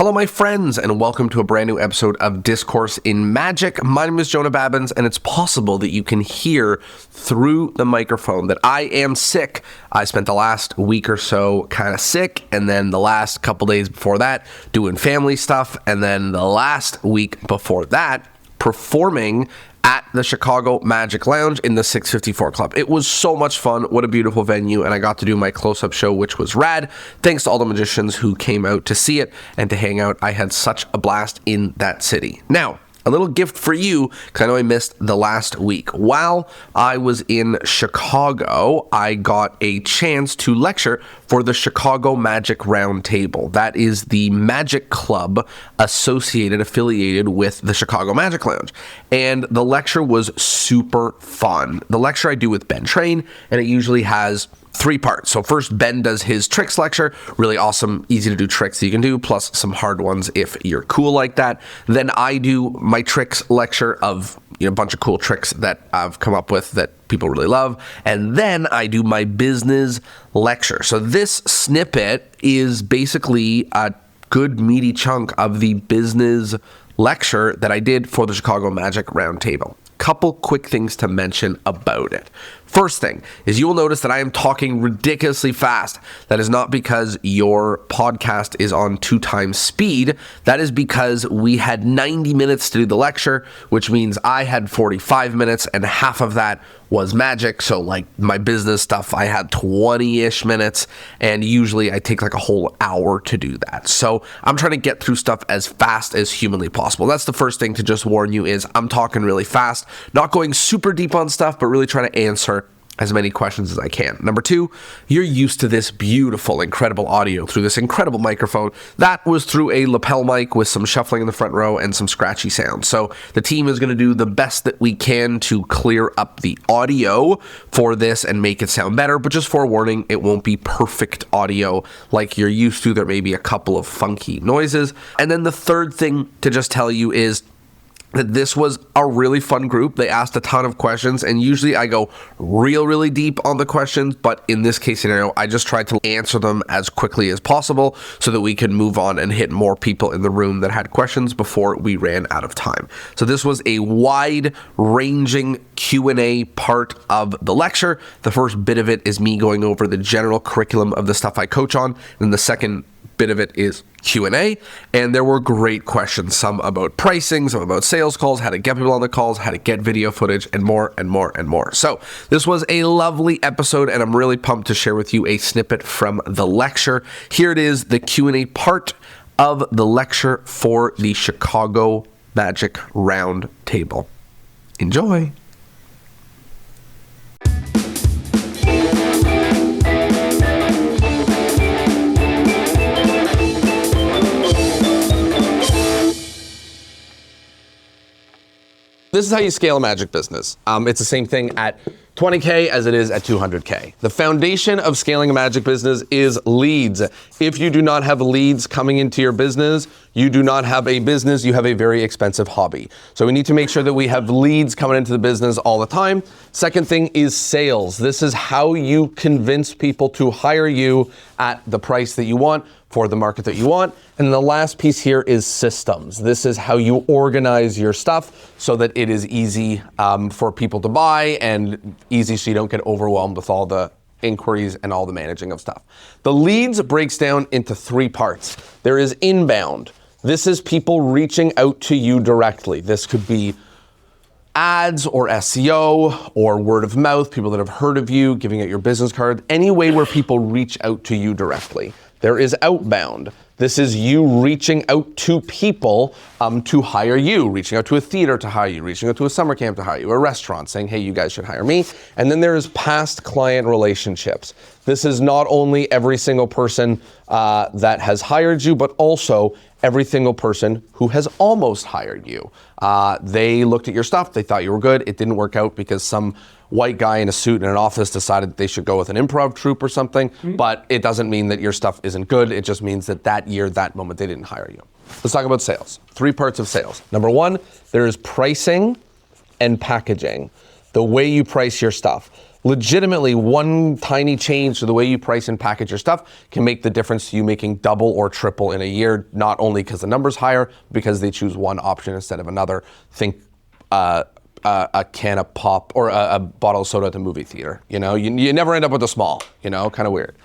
Hello, my friends, and welcome to a brand new episode of Discourse in Magic. My name is Jonah Babins, and it's possible that you can hear through the microphone that I am sick. I spent the last week or so kind of sick, and then the last couple days before that doing family stuff, and then the last week before that performing at the Chicago Magic Lounge in the 654 Club. It was so much fun. What a beautiful venue. And I got to do my close-up show, which was rad. Thanks to all the magicians who came out to see it and to hang out. I had such a blast in that city. Now, a little gift for you, because I know I missed the last week. While I was in Chicago, I got a chance to lecture for the Chicago Magic Roundtable. That is the magic club affiliated with the Chicago Magic Lounge. And the lecture was super fun. The lecture I do with Ben Train, and it usually has 3 parts. So first, Ben does his tricks lecture, really awesome, easy to do tricks that you can do, plus some hard ones if you're cool like that. Then I do my tricks lecture of a bunch of cool tricks that I've come up with that people really love. And then I do my business lecture. So this snippet is basically a good meaty chunk of the business lecture that I did for the Chicago Magic Roundtable. Couple quick things to mention about it. First thing is you will notice that I am talking ridiculously fast. That is not because your podcast is on 2 times speed. That is because we had 90 minutes to do the lecture, which means I had 45 minutes and half of that was magic. So like my business stuff, I had 20-ish minutes, and usually I take like a whole hour to do that. So I'm trying to get through stuff as fast as humanly possible. That's the first thing to just warn you is I'm talking really fast, not going super deep on stuff, but really trying to answer as many questions as I can. Number 2, you're used to this beautiful, incredible audio through this incredible microphone. That was through a lapel mic with some shuffling in the front row and some scratchy sounds. So the team is going to do the best that we can to clear up the audio for this and make it sound better. But just forewarning, it won't be perfect audio like you're used to. There may be a couple of funky noises. And then the third thing to just tell you is that this was a really fun group. They asked a ton of questions, and usually I go really deep on the questions, but in this case scenario, I just tried to answer them as quickly as possible so that we could move on and hit more people in the room that had questions before we ran out of time. So this was a wide-ranging Q&A part of the lecture. The first bit of it is me going over the general curriculum of the stuff I coach on, and the second bit of it is Q&A, and there were great questions, some about pricing, some about sales calls, how to get people on the calls, how to get video footage, and more and more and more. So this was a lovely episode, and I'm really pumped to share with you a snippet from the lecture. Here it is, the Q&A part of the lecture for the Chicago Magic Roundtable. Enjoy. This is how you scale a magic business. It's the same thing at 20K as it is at 200K. The foundation of scaling a magic business is leads. If you do not have leads coming into your business, you do not have a business, you have a very expensive hobby. So we need to make sure that we have leads coming into the business all the time. Second thing is sales. This is how you convince people to hire you at the price that you want for the market that you want. And the last piece here is systems. This is how you organize your stuff so that it is easy for people to buy and easy so you don't get overwhelmed with all the inquiries and all the managing of stuff. The leads breaks down into 3 parts. There is inbound. This is people reaching out to you directly. This could be ads or SEO or word of mouth, people that have heard of you, giving out your business card, any way where people reach out to you directly. There is outbound. This is you reaching out to people to hire you, reaching out to a theater to hire you, reaching out to a summer camp to hire you, a restaurant saying, hey, you guys should hire me. And then there is past client relationships. This is not only every single person that has hired you, but also every single person who has almost hired you. They looked at your stuff, they thought you were good, it didn't work out because some white guy in a suit in an office decided they should go with an improv troupe or something, but it doesn't mean that your stuff isn't good, it just means that that year, that moment, they didn't hire you. Let's talk about sales. 3 parts of sales. Number 1, there is pricing and packaging. The way you price your stuff. legitimately one tiny change to the way you price and package your stuff can make the difference to you making double or triple in a year, not only because the number's higher, because they choose one option instead of another. Think a can of pop or a bottle of soda at the movie theater. You know, you never end up with a small, you know, kind of weird.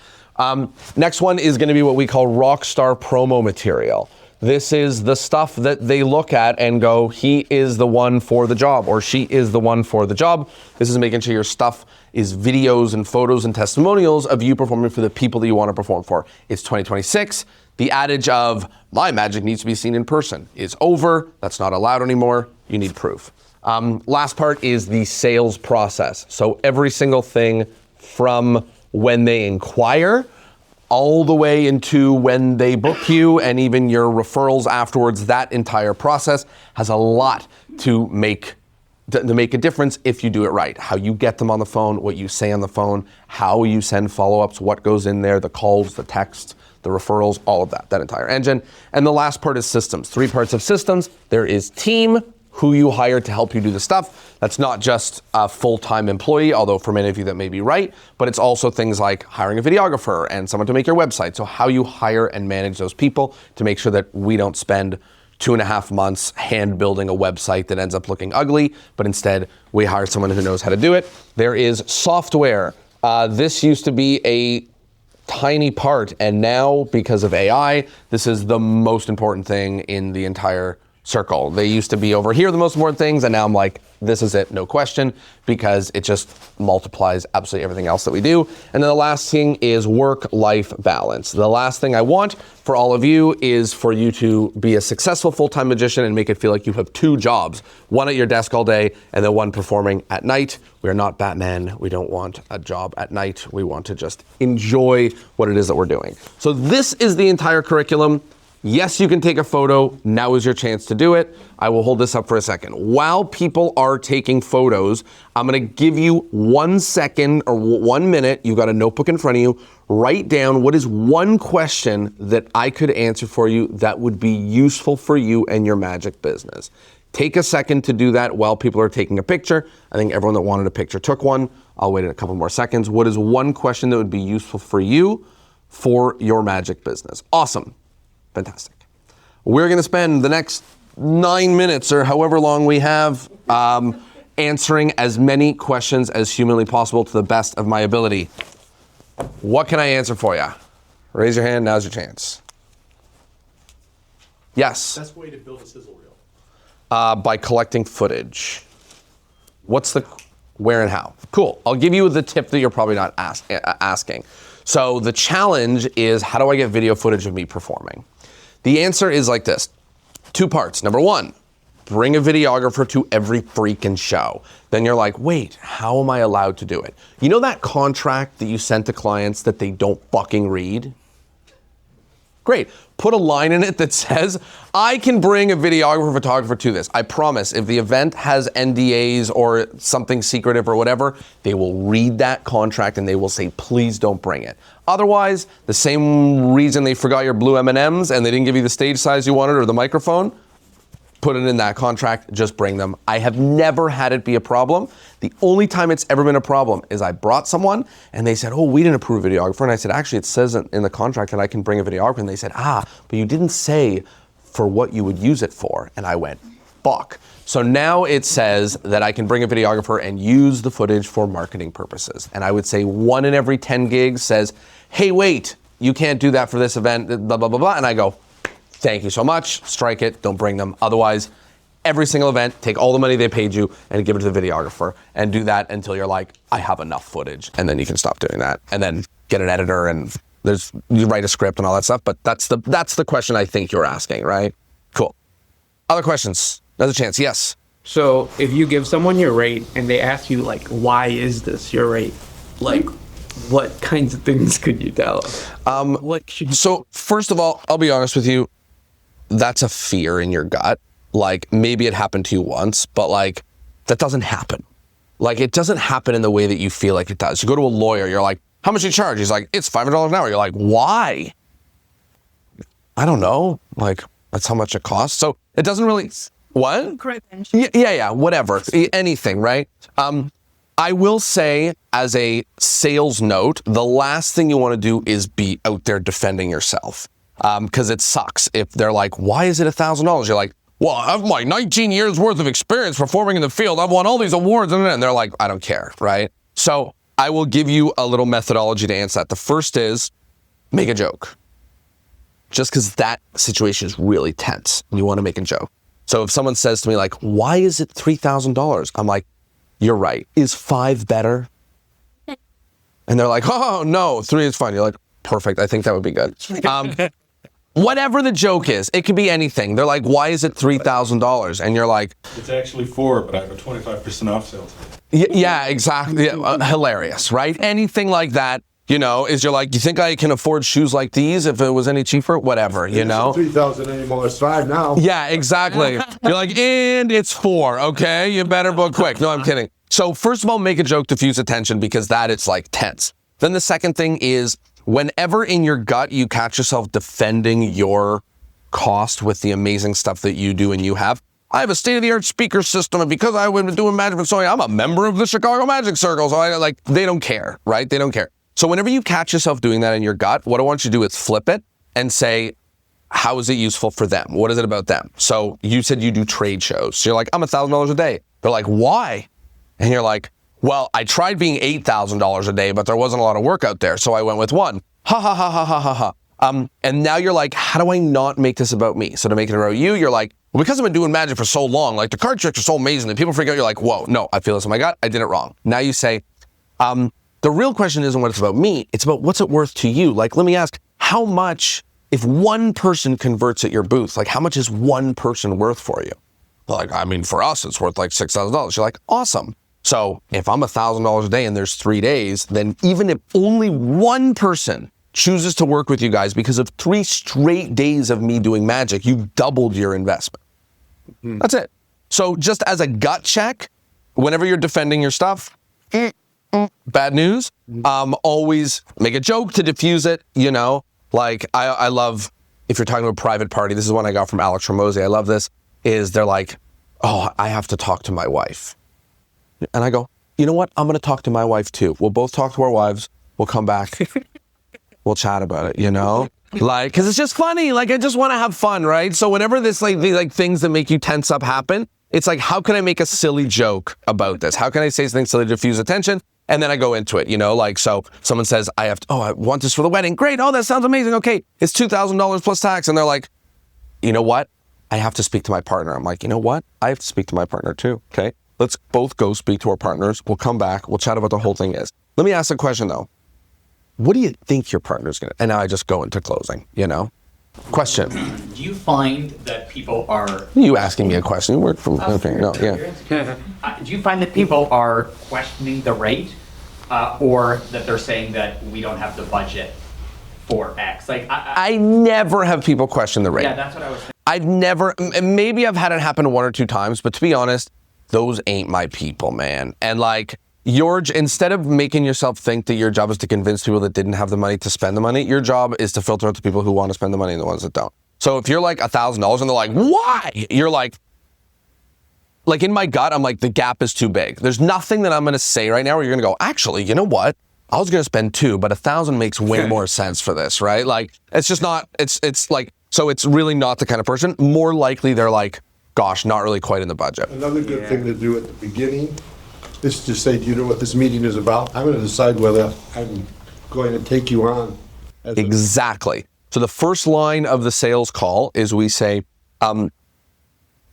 Next one is going to be what we call rock star promo material. This is the stuff that they look at and go, he is the one for the job, or she is the one for the job. This is making sure your stuff is videos and photos and testimonials of you performing for the people that you want to perform for. It's 2026. The adage of my magic needs to be seen in person is over. That's not allowed anymore. You need proof. Last part is the sales process. So every single thing from when they inquire all the way into when they book you and even your referrals afterwards, that entire process has a lot to make a difference if you do it right. How you get them on the phone, what you say on the phone, how you send follow-ups, what goes in there, the calls, the text, the referrals, all of that entire engine. And the last part is systems. 3 parts of systems. There is team, who you hire to help you do the stuff. That's not just a full-time employee, although for many of you that may be right, but it's also things like hiring a videographer and someone to make your website. So how you hire and manage those people to make sure that we don't spend 2.5 months hand building a website that ends up looking ugly, but instead we hire someone who knows how to do it. There is software. This used to be a tiny part, and now because of AI, this is the most important thing in the entire circle. They used to be over here, the most important things, and now I'm like, this is it, no question, because it just multiplies absolutely everything else that we do. And then the last thing is work-life balance. The last thing I want for all of you is for you to be a successful full-time magician and make it feel like you have 2 jobs, one at your desk all day and then one performing at night. We are not Batman. We don't want a job at night. We want to just enjoy what it is that we're doing. So this is the entire curriculum. Yes, you can take a photo. Now is your chance to do it. I will hold this up for a second. While people are taking photos, I'm going to give you 1 second or 1 minute. You've got a notebook in front of you. Write down what is one question that I could answer for you that would be useful for you and your magic business. Take a second to do that while people are taking a picture. I think everyone that wanted a picture took one. I'll wait a couple more seconds. What is one question that would be useful for you for your magic business? Awesome. Fantastic. We're going to spend the next 9 minutes or however long we have answering as many questions as humanly possible to the best of my ability. What can I answer for you? Raise your hand. Now's your chance. Yes? Best way to build a sizzle reel? By collecting footage. What's the where and how? Cool. I'll give you the tip that you're probably not asking. So the challenge is, how do I get video footage of me performing? The answer is like this. 2 parts. Number 1, bring a videographer to every freaking show. Then you're like, wait, how am I allowed to do it? You know that contract that you sent to clients that they don't fucking read? Great. Put a line in it that says, I can bring a videographer, photographer to this. I promise, if the event has NDAs or something secretive or whatever, they will read that contract and they will say, please don't bring it. Otherwise, the same reason they forgot your blue M&Ms and they didn't give you the stage size you wanted or the microphone, put it in that contract, just bring them. I have never had it be a problem. The only time it's ever been a problem is I brought someone and they said, oh, we didn't approve a videographer. And I said, actually, it says in the contract that I can bring a videographer. And they said, but you didn't say for what you would use it for. And I went, fuck. So now it says that I can bring a videographer and use the footage for marketing purposes. And I would say 1 in every 10 gigs says, hey, wait, you can't do that for this event, blah, blah, blah, blah. And I go, thank you so much, strike it, don't bring them. Otherwise, every single event, take all the money they paid you and give it to the videographer and do that until you're like, I have enough footage. And then you can stop doing that and then get an editor and you write a script and all that stuff. But that's the question I think you're asking, right? Cool. Other questions? Another chance, yes. So if you give someone your rate and they ask you like, why is this your rate? Like, what kinds of things could you tell? So first of all, I'll be honest with you. That's a fear in your gut. Like, maybe it happened to you once, but like, that doesn't happen. Like, it doesn't happen in the way that you feel like it does. You go to a lawyer, you're like, how much do you charge? He's like, it's $500 an hour. You're like, why? I don't know. Like, that's how much it costs. So it doesn't really, what? Correct. Yeah, whatever. Anything, right? I will say, as a sales note, the last thing you want to do is be out there defending yourself. Because it sucks if they're like, why is it $1,000? You're like, well, I have my 19 years worth of experience performing in the field. I've won all these awards. And they're like, I don't care, right? So I will give you a little methodology to answer that. The first is make a joke. Just because that situation is really tense and you want to make a joke. So if someone says to me like, why is it $3,000? I'm like, you're right. Is 5 better? And they're like, oh, no, 3 is fine. You're like, perfect. I think that would be good. Whatever the joke is, it could be anything. They're like, why is it $3,000? And you're like, It's actually 4, but I have a 25% off sales. yeah, exactly. Yeah, hilarious, right? Anything like that, you know, is you're like, you think I can afford shoes like these if it was any cheaper? Whatever, you know? 3,000 anymore. It's 5 now. Yeah, exactly. You're like, and it's 4, okay? You better book quick. No, I'm kidding. So first of all, make a joke, diffuse attention, because that it's like tense. Then the second thing is, whenever in your gut you catch yourself defending your cost with the amazing stuff that you do and you have, I have a state-of-the-art speaker system, and because I've been doing magic for so long, I'm a member of the Chicago Magic Circle, so they don't care, right? They don't care. So whenever you catch yourself doing that in your gut, what I want you to do is flip it and say, how is it useful for them? What is it about them? So you said you do trade shows. So you're like, I'm $1,000 a day. They're like, why? And you're like, well, I tried being $8,000 a day, but there wasn't a lot of work out there, so I went with 1. Ha ha ha ha ha ha ha. And now you're like, how do I not make this about me? So to make it about you, you're like, well, because I've been doing magic for so long, like the card tricks are so amazing that people freak out. You're like, whoa, no, I feel this in my gut. I did it wrong. Now you say, the real question isn't what it's about me. It's about what's it worth to you. Like, let me ask, how much, if one person converts at your booth, like how much is one person worth for you? Like, I mean, for us, it's worth like $6,000. You're like, awesome. So if I'm $1,000 a day and there's 3 days, then even if only one person chooses to work with you guys because of 3 straight days of me doing magic, you've doubled your investment. That's it. So just as a gut check, whenever you're defending your stuff, bad news, always make a joke to diffuse it, you know? Like, I love, if you're talking to a private party, this is one I got from Alex Ramosi, I love this, is they're like, oh, I have to talk to my wife. And I go, you know what? I'm going to talk to my wife too. We'll both talk to our wives. We'll come back. We'll chat about it, you know? Like, because it's just funny. Like, I just want to have fun, right? So whenever this, like, these like things that make you tense up happen, it's like, how can I make a silly joke about this? How can I say something silly to diffuse attention? And then I go into it, you know? Like, so someone says, I want this for the wedding. Great. Oh, that sounds amazing. Okay. It's $2,000 plus tax. And they're like, you know what? I have to speak to my partner. I'm like, you know what? I have to speak to my partner too. Okay. Let's both go speak to our partners. We'll come back. We'll chat about the whole thing is. Let me ask a question though. What do you think your partner's gonna? And now I just go into closing, you know? Question. Do you find that people are... You asking me a question? You work from... Okay, no, yeah. Do you find that people are questioning the rate or that they're saying that we don't have the budget for X? Like, I never have people question the rate. Yeah, that's what I was thinking. I've never... Maybe I've had it happen 1 or 2 times, but to be honest, those ain't my people, man. And like, instead of making yourself think that your job is to convince people that didn't have the money to spend the money, your job is to filter out the people who want to spend the money and the ones that don't. So if you're like $1,000 and they're like, why? You're like in my gut, I'm like, the gap is too big. There's nothing that I'm going to say right now where you're going to go, actually, you know what? I was going to spend 2, but 1,000 makes way more sense for this, right? Like, it's just not, it's like, so it's really not the kind of person. More likely they're like, gosh, not really quite in the budget. Another good thing to do at the beginning is to say, do you know what this meeting is about? I'm going to decide whether I'm going to take you on. Exactly. So the first line of the sales call is we say, I'm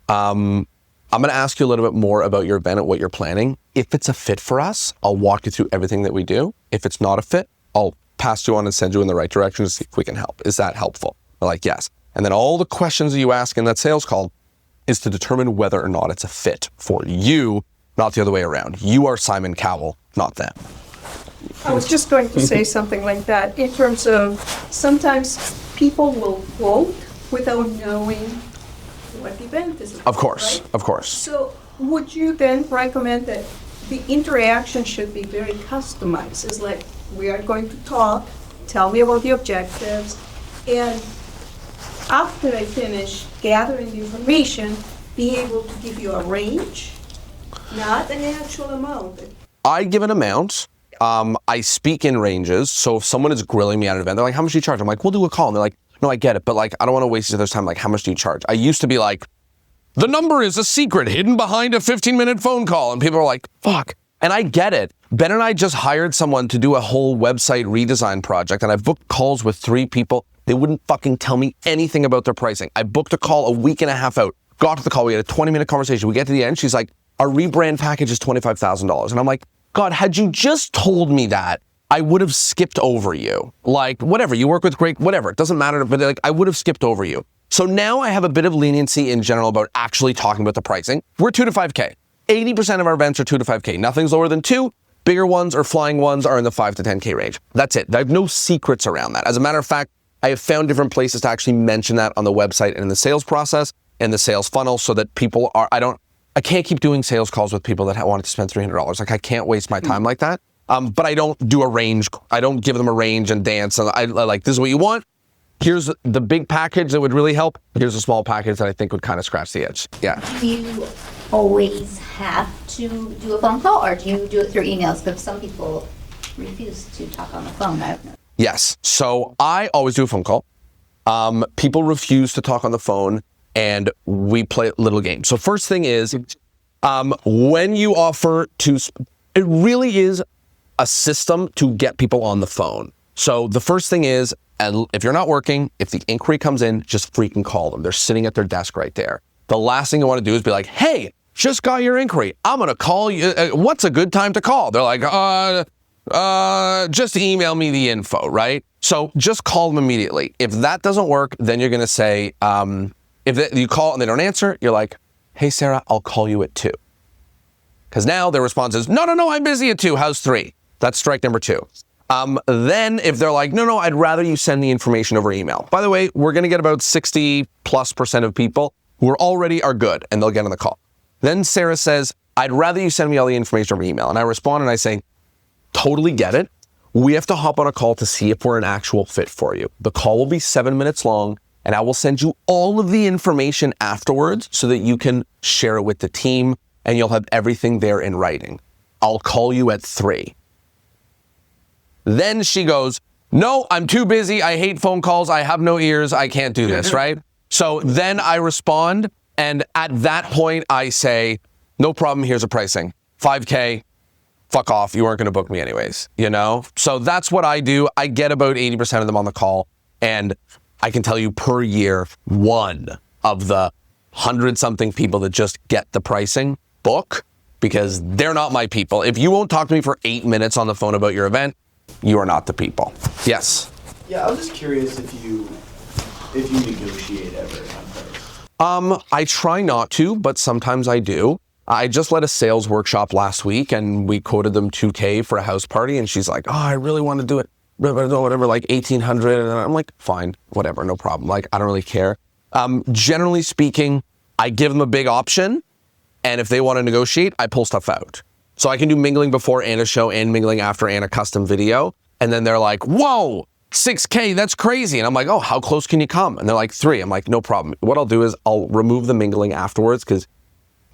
going to ask you a little bit more about your event and what you're planning. If it's a fit for us, I'll walk you through everything that we do. If it's not a fit, I'll pass you on and send you in the right direction to see if we can help. Is that helpful? They're like, yes. And then all the questions that you ask in that sales call is to determine whether or not it's a fit for you, not the other way around. You are Simon Cowell, not them. I was just going to say something like that in terms of sometimes people will quote without knowing what the event is about. Of course, right? of course. So would you then recommend that the interaction should be very customized? It's like, we are going to talk, tell me about the objectives, and after I finish gathering the information, be able to give you a range, not an actual amount. I give an amount. I speak in ranges. So if someone is grilling me at an event, they're like, how much do you charge? I'm like, we'll do a call. And they're like, no, I get it. But like, I don't want to waste each other's time. Like, how much do you charge? I used to be like, the number is a secret hidden behind a 15-minute phone call. And people are like, fuck. And I get it. Ben and I just hired someone to do a whole website redesign project. And I've booked calls with 3 people. They wouldn't fucking tell me anything about their pricing. I booked a call a week and a half out. Got to the call. We had a 20-minute conversation. We get to the end. She's like, our rebrand package is $25,000. And I'm like, God, had you just told me that, I would have skipped over you. Like, whatever, you work with great, whatever. It doesn't matter, but like, I would have skipped over you. So now I have a bit of leniency in general about actually talking about the pricing. We're 2 to 5K. 80% of our events are 2 to 5K. Nothing's lower than 2. Bigger ones or flying ones are in the 5 to 10K range. That's it. I have no secrets around that. As a matter of fact, I have found different places to actually mention that on the website and in the sales process and the sales funnel so that people are, I can't keep doing sales calls with people that wanted to spend $300. Like, I can't waste my time like that. But I don't do a range. I don't give them a range and dance. And I like, this is what you want. Here's the big package that would really help. Here's a small package that I think would kind of scratch the itch. Yeah. Do you always have to do a phone call, or do you do it through emails? Because some people refuse to talk on the phone. I don't know. Yes. So I always do a phone call. People refuse to talk on the phone, and we play a little game. So first thing is, when you offer to, it really is a system to get people on the phone. So the first thing is, and if you're not working, if the inquiry comes in, just freaking call them. They're sitting at their desk right there. The last thing you want to do is be like, hey, just got your inquiry. I'm going to call you. What's a good time to call? They're like, just email me the info, right? So just call them immediately. If that doesn't work, then you're going to say, you call and they don't answer, you're like, hey, Sarah, I'll call you at 2. Because now their response is, no, I'm busy at 2. How's 3? That's strike number 2. Then if they're like, no, I'd rather you send the information over email. By the way, we're going to get about 60+% of people who are good, and they'll get on the call. Then Sarah says, I'd rather you send me all the information over email. And I respond and I say, totally get it. We have to hop on a call to see if we're an actual fit for you. The call will be 7 minutes long, and I will send you all of the information afterwards so that you can share it with the team, and you'll have everything there in writing. I'll call you at 3. Then she goes, no, I'm too busy. I hate phone calls. I have no ears. I can't do this, right? So then I respond, and at that point I say, no problem, here's a pricing. 5K, fuck off. You weren't going to book me anyways, you know? So that's what I do. I get about 80% of them on the call, and I can tell you per year, one of the 100-something people that just get the pricing book, because they're not my people. If you won't talk to me for 8 minutes on the phone about your event, you are not the people. Yes. Yeah, I was just curious if you negotiate ever on price. I try not to, but sometimes I do. I just led a sales workshop last week, and we quoted them $2K for a house party, and she's like, oh, I really want to do it, whatever, like $1,800, and I'm like, fine, whatever, no problem. Like, I don't really care. Generally speaking, I give them a big option, and if they want to negotiate, I pull stuff out. So I can do mingling before and a show and mingling after and a custom video. And then they're like, whoa, 6K, that's crazy. And I'm like, oh, how close can you come? And they're like, 3. I'm like, no problem. What I'll do is I'll remove the mingling afterwards, because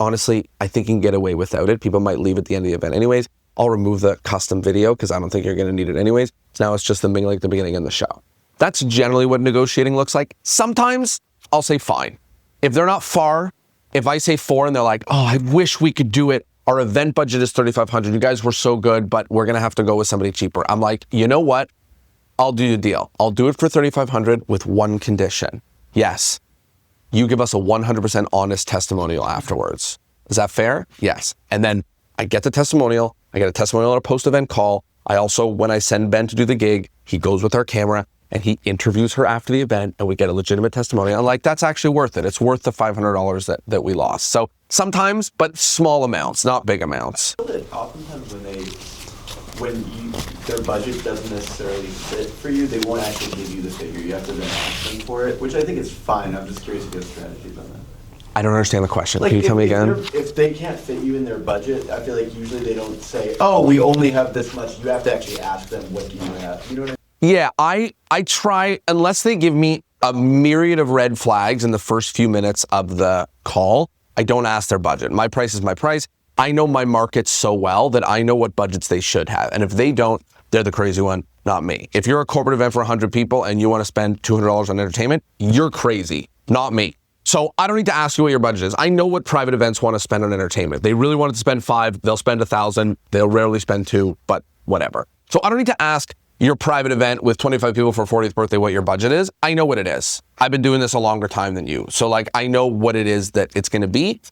honestly, I think you can get away without it. People might leave at the end of the event anyways. I'll remove the custom video because I don't think you're going to need it anyways. So now it's just the mingling at the beginning of the show. That's generally what negotiating looks like. Sometimes I'll say fine. If they're not far, if I say 4 and they're like, oh, I wish we could do it. Our event budget is $3,500. You guys were so good, but we're going to have to go with somebody cheaper. I'm like, you know what? I'll do the deal. I'll do it for $3,500 with one condition. Yes, you give us a 100% honest testimonial afterwards. Is that fair? Yes. And then I get the testimonial. I get a testimonial at a post-event call. I also, when I send Ben to do the gig, he goes with our camera and he interviews her after the event, and we get a legitimate testimonial. I'm like, that's actually worth it. It's worth the $500 that we lost. So sometimes, but small amounts, not big amounts. Oftentimes their budget doesn't necessarily fit for you, they won't actually give you the figure. You have to then ask them for it, which I think is fine. I'm just curious if you have strategies on that. I don't understand the question. Like, can you tell me again? If they can't fit you in their budget, I feel like usually they don't say, oh, we only have this much. You have to actually ask them, what do you have? You know what I mean? Yeah, I try, unless they give me a myriad of red flags in the first few minutes of the call, I don't ask their budget. My price is my price. I know my market so well that I know what budgets they should have. And if they don't, they're the crazy one, not me. If you're a corporate event for 100 people and you want to spend $200 on entertainment, you're crazy, not me. So I don't need to ask you what your budget is. I know what private events want to spend on entertainment. They really wanted to spend 5, they'll spend 1,000, they'll rarely spend 2, but whatever. So I don't need to ask your private event with 25 people for 40th birthday what your budget is. I know what it is. I've been doing this a longer time than you. So like, I know what it is that it's going to be.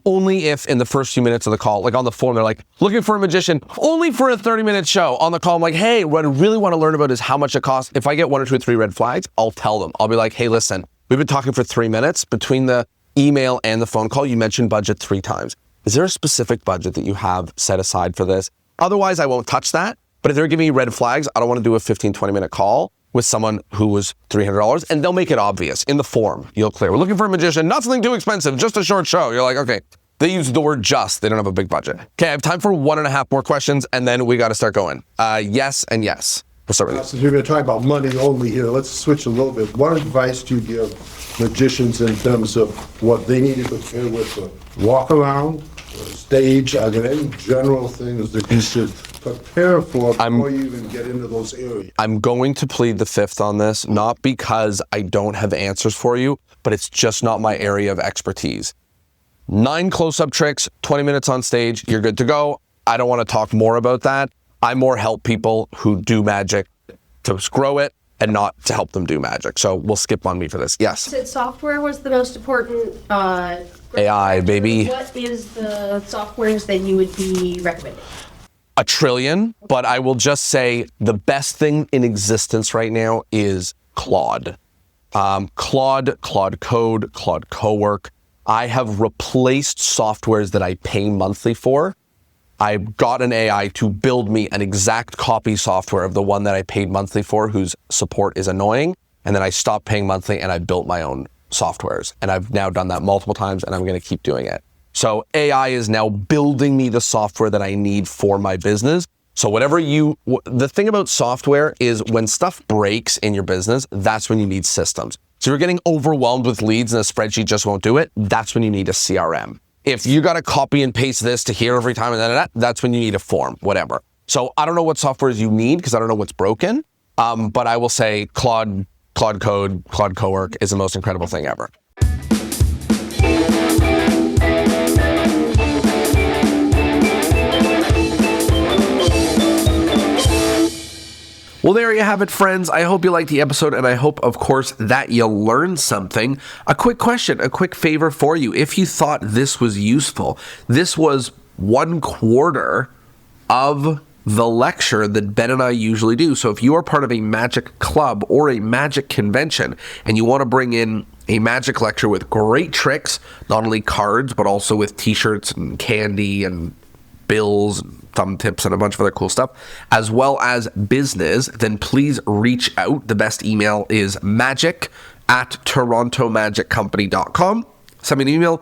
Only if in the first few minutes of the call, like on the phone, they're like, looking for a magician only for a 30-minute show. On the call, I'm like, hey, what I really want to learn about is how much it costs. If I get 1 or 2 or 3 red flags, I'll tell them. I'll be like, hey, listen, we've been talking for 3 minutes. Between the email and the phone call, you mentioned budget 3 times. Is there a specific budget that you have set aside for this? Otherwise, I won't touch that. But if they're giving me red flags, I don't want to do a 15, 20-minute call with someone who was $300, and they'll make it obvious in the form. You'll clear. We're looking for a magician, not something too expensive, just a short show. You're like, okay. They use the word just. They don't have a big budget. Okay, I have time for 1.5 more questions, and then we got to start going. Yes and yes. We'll start with you. Since we're going to talk about money only here, let's switch a little bit. What advice do you give magicians in terms of what they need to prepare with the walk around, the stage? Are there any general things that you should prepare for before you even get into those areas? I'm going to plead the fifth on this, not because I don't have answers for you, but it's just not my area of expertise. 9 close-up tricks, 20 minutes on stage, you're good to go. I don't want to talk more about that. I more help people who do magic to grow it and not to help them do magic. So we'll skip on me for this. Yes. You said software was the most important. AI, baby. What is the softwares that you would be recommending? A trillion, but I will just say the best thing in existence right now is Claude. Claude Code, Claude Cowork. I have replaced softwares that I pay monthly for. I got an AI to build me an exact copy software of the one that I paid monthly for, whose support is annoying. And then I stopped paying monthly and I built my own softwares. And I've now done that multiple times and I'm going to keep doing it. So AI is now building me the software that I need for my business. So the thing about software is when stuff breaks in your business, that's when you need systems. So you're getting overwhelmed with leads and a spreadsheet just won't do it. That's when you need a CRM. If you got to copy and paste this to here every time and that's when you need a form, whatever. So I don't know what softwares you need because I don't know what's broken. But I will say Claude Code, Claude Cowork is the most incredible thing ever. Well, there you have it, friends. I hope you liked the episode, and I hope, of course, that you learned something. A quick question, a quick favor for you. If you thought this was useful, this was 1/4 of the lecture that Ben and I usually do. So if you are part of a magic club or a magic convention, and you want to bring in a magic lecture with great tricks, not only cards, but also with t-shirts and candy and bills, thumb tips, and a bunch of other cool stuff, as well as business, then please reach out. The best email is magic@torontomagiccompany.com. Send me an email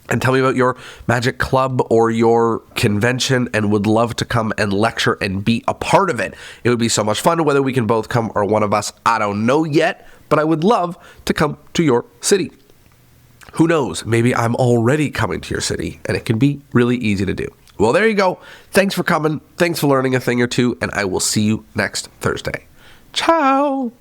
and tell me about your magic club or your convention, and would love to come and lecture and be a part of it. It would be so much fun. Whether we can both come or one of us, I don't know yet, but I would love to come to your city. Who knows? Maybe I'm already coming to your city, and it can be really easy to do. Well, there you go. Thanks for coming. Thanks for learning a thing or two, and I will see you next Thursday. Ciao.